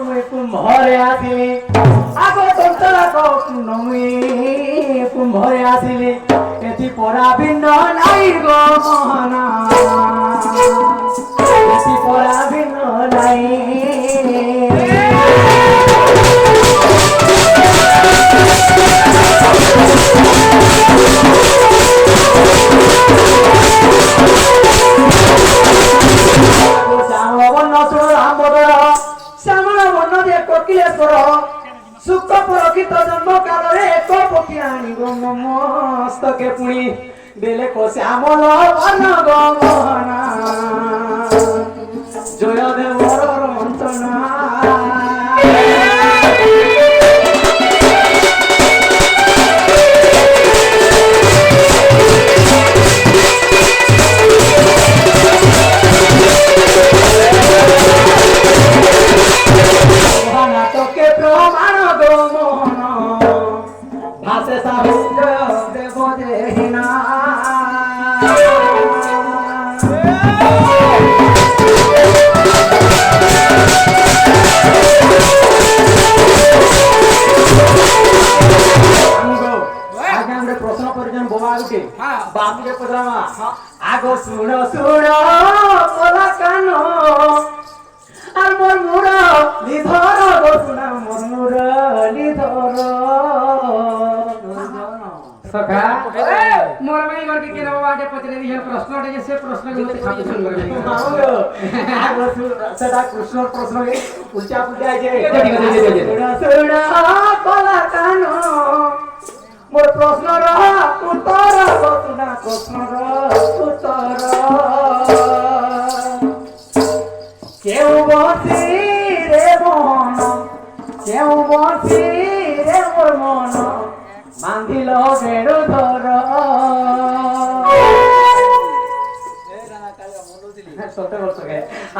মুই কুম্ভরে আসিলি আগো তোলা নমুই কুম্ভরে আসিলি এটি পরা ভিন্ন নাই গো মোহনা এটি পরা ভিন্ন নাই सुख प्रकृत जन्म काल एक पक्षी आनी गो मस्तके पुणी देले को श्यामल वन गमना जय देवर मंचना बाबू पचरामा आगो सुनो सुनो मोला कानो আর মোর মুরলি ধর গো শুনা মোর মুরলি ধর সখা মোর মাই গর কে রে বাবা পচরে দিহে প্রশ্নটা যে সে প্রশ্ন মতে ছাপি শুন করে মাও আগো সেটা কৃষ্ণর প্রশ্ন কে উল্টা পুল্টা যে সুনা কলা কানো মোর প্রশ্নর উত্তর গো শুনা প্রশ্নর উত্তর কেউ বসি রে মন কেউ বসি রে মোর মন বান্ধিল বেড়ু ধর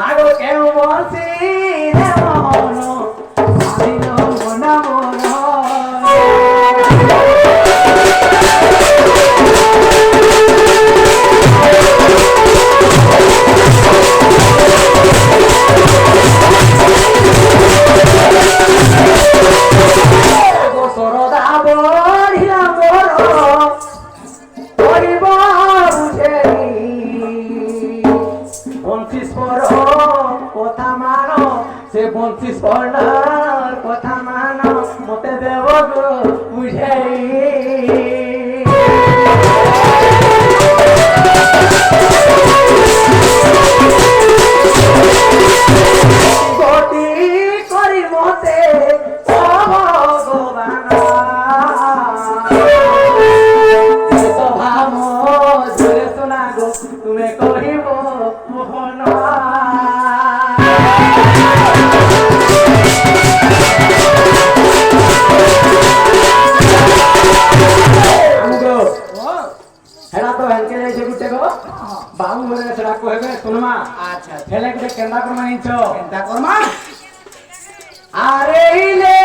আগো কেউ বসি রে মন বান্ধিল মনা মন বন্তি স্বর্ণার কথা মানো মতে দেব গো বুঝাই গতি করি মতে ভগবান স্বভাব জোরে শোনা গো তুমি কহিব মোহন बाबू बोले सेटा कहबे सुनमा अच्छा हेले के केंदा करमा हिंचो केंदा करमा अरे इले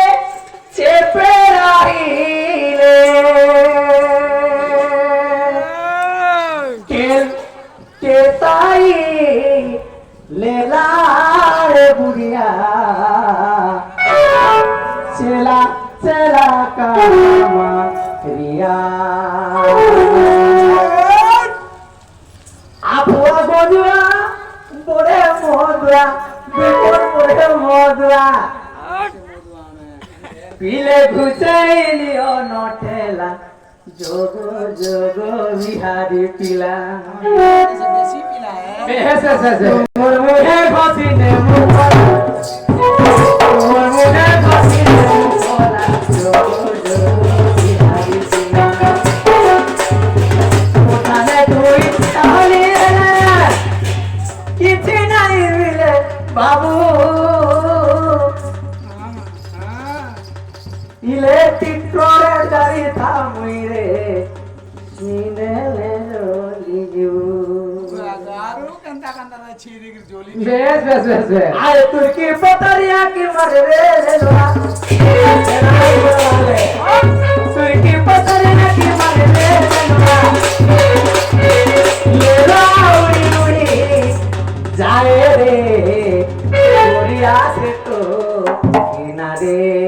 चेपे राहिले के ताई लेला रे बुढ़िया चला चला कामा रिया আপুয়া বদুয়া বড়ে মদুয়া বিপদ বড়ে মদুয়া পিলে ঘুচাইলিও নঠেলা যোগ যোগ বিহারি পিলা দেশি পিলা মোর মুহে ঘসিনে মুখলা মোর মুহে ঘসিনে মুখলা যোগ যোগ বিহারি পিলা ওখানে তুই তাহলে किसी नहीं मिले बाबू इले तिक्रोरे डरी था मुइरे सीने ले जोली गारू कंता कंता ना छीरी की जोली बेस आए तुर्की पतरिया की मरे रे लोला तुर्की पतरिया की मरे रे लोला लेला उड़ी उड़ी जाए रे गोरिया से तो রাধে